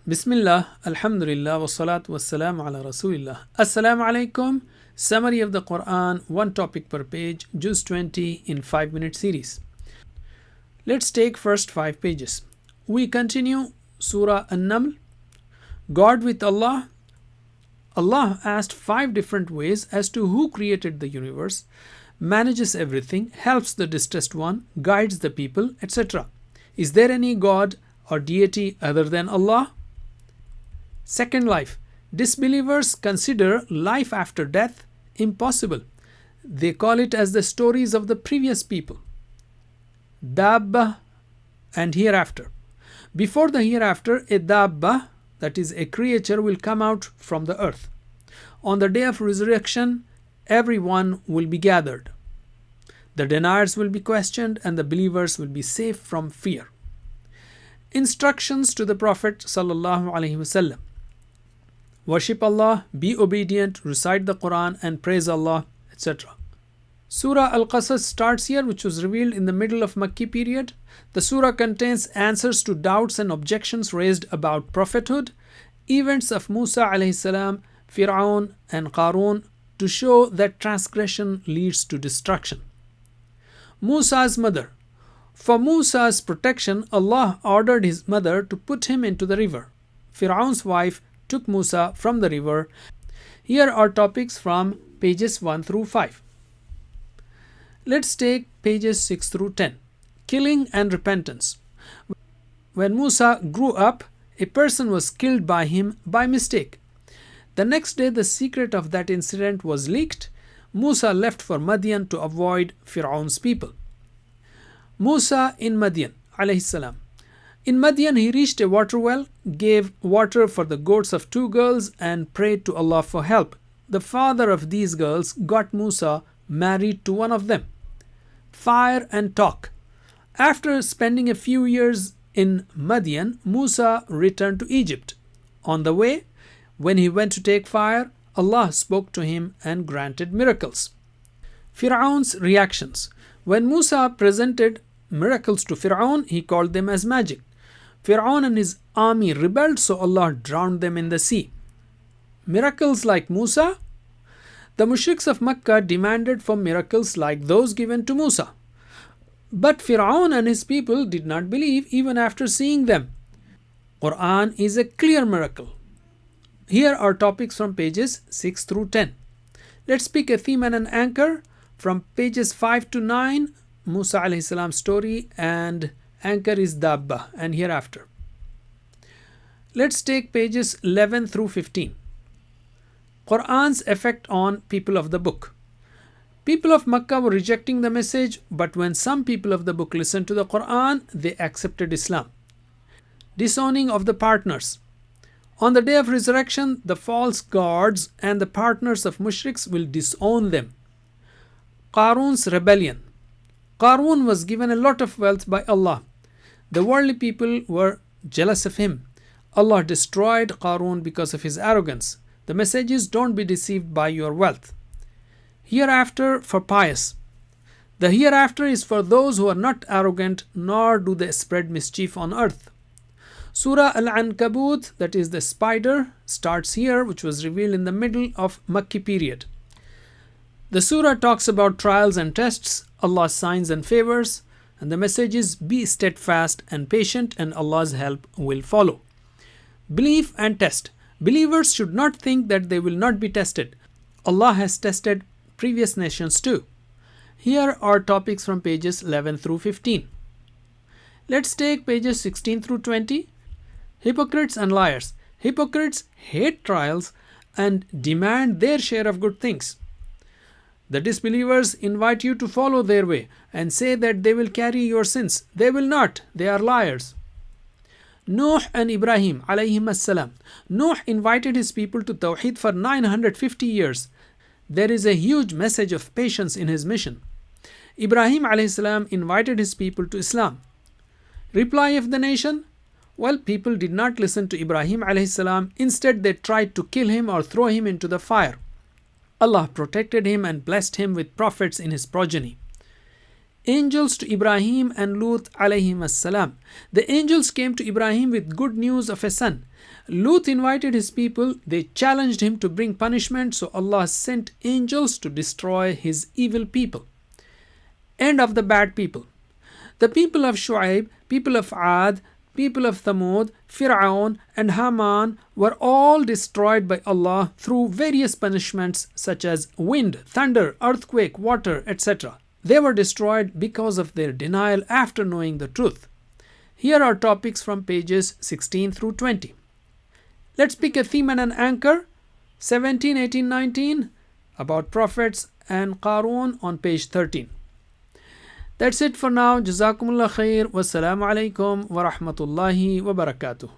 Bismillah, Alhamdulillah, wassalatu wassalamu ala Rasulillah. Assalamu alaikum. Summary of the Quran, one topic per page, Juz 20 in 5-minute series. Let's take first 5 pages. We continue Surah An-Naml. God with Allah. Allah asked 5 different ways as to who created the universe, manages everything, helps the distressed one, guides the people, etc. Is there any God or deity other than Allah? Second life. Disbelievers consider life after death impossible. They call it as the stories of the previous people. Dabba and hereafter. Before the hereafter, a dabba, that is a creature, will come out from the earth. On the day of resurrection, everyone will be gathered. The deniers will be questioned and the believers will be safe from fear. Instructions to the Prophet sallallahu alaihi wasallam. Worship Allah, be obedient, recite the Quran and praise Allah, etc. Surah Al-Qasas starts here, which was revealed in the middle of Makki period. The surah contains answers to doubts and objections raised about prophethood, events of Musa alayhi salam, Fir'aun and Qarun, to show that transgression leads to destruction. Musa's mother. For Musa's protection, Allah ordered his mother to put him into the river. Fir'aun's wife took Musa from the river. Here are topics from pages 1 through 5. Let's take pages 6 through 10. Killing and repentance. When Musa grew up, a person was killed by him by mistake. The next day, the secret of that incident was leaked. Musa left for Madian to avoid Fir'aun's people. Musa in Madian alayhi salam. In Madian, he reached a water well, gave water for the goats of 2 girls, and prayed to Allah for help. The father of these girls got Musa married to one of them. Fire and talk. After spending a few years in Madian, Musa returned to Egypt. On the way, when he went to take fire, Allah spoke to him and granted miracles. Fir'aun's reactions. When Musa presented miracles to Fir'aun, he called them as magic. Fir'aun and his army rebelled, so Allah drowned them in the sea. Miracles like Musa? The mushriks of Makkah demanded for miracles like those given to Musa. But Fir'aun and his people did not believe even after seeing them. Quran is a clear miracle. Here are topics from pages 6 through 10. Let's pick a theme and an anchor. From pages 5 to 9, Musa alayhi salam story, and anchor is Dabba and hereafter. Let's take pages 11 through 15. Quran's effect on people of the book. People of Makkah were rejecting the message, but when some people of the book listened to the Quran, they accepted Islam. Disowning of the partners. On the day of resurrection, the false gods and the partners of mushriks will disown them. Qarun's rebellion. Qarun was given a lot of wealth by Allah. The worldly people were jealous of him. Allah destroyed Qarun because of his arrogance. The message is, don't be deceived by your wealth. Hereafter for pious. The hereafter is for those who are not arrogant, nor do they spread mischief on earth. Surah Al-Ankabut, that is the spider, starts here, which was revealed in the middle of Makki period. The surah talks about trials and tests, Allah's signs and favors, and the message is, be steadfast and patient and Allah's help will follow. Belief and test. Believers should not think that they will not be tested. Allah has tested previous nations too. Here are topics from pages 11 through 15. Let's take pages 16 through 20. Hypocrites and liars. Hypocrites hate trials and demand their share of good things. The disbelievers invite you to follow their way and say that they will carry your sins. They will not. They are liars. Nuh and Ibrahim alayhim as-salam. Nuh invited his people to Tawheed for 950 years. There is a huge message of patience in his mission. Ibrahim alayhi salam invited his people to Islam. Reply of the nation? Well, people did not listen to Ibrahim alayhi salam. Instead, they tried to kill him or throw him into the fire. Allah protected him and blessed him with prophets in his progeny. Angels to Ibrahim and Lut alayhim as-salam. The angels came to Ibrahim with good news of a son. Lut invited his people. They challenged him to bring punishment, so Allah sent angels to destroy his evil people. End of the bad people. The people of Shu'aib, people of Ad, people of Thamud, Fir'aun and Haman were all destroyed by Allah through various punishments such as wind, thunder, earthquake, water, etc. They were destroyed because of their denial after knowing the truth. Here are topics from pages 16 through 20. Let's pick a theme and an anchor. 17, 18, 19 about prophets and Qarun on page 13. That's it for now. Jazakumullah khair. Wassalamu alaikum wa rahmatullahi wa barakatuh.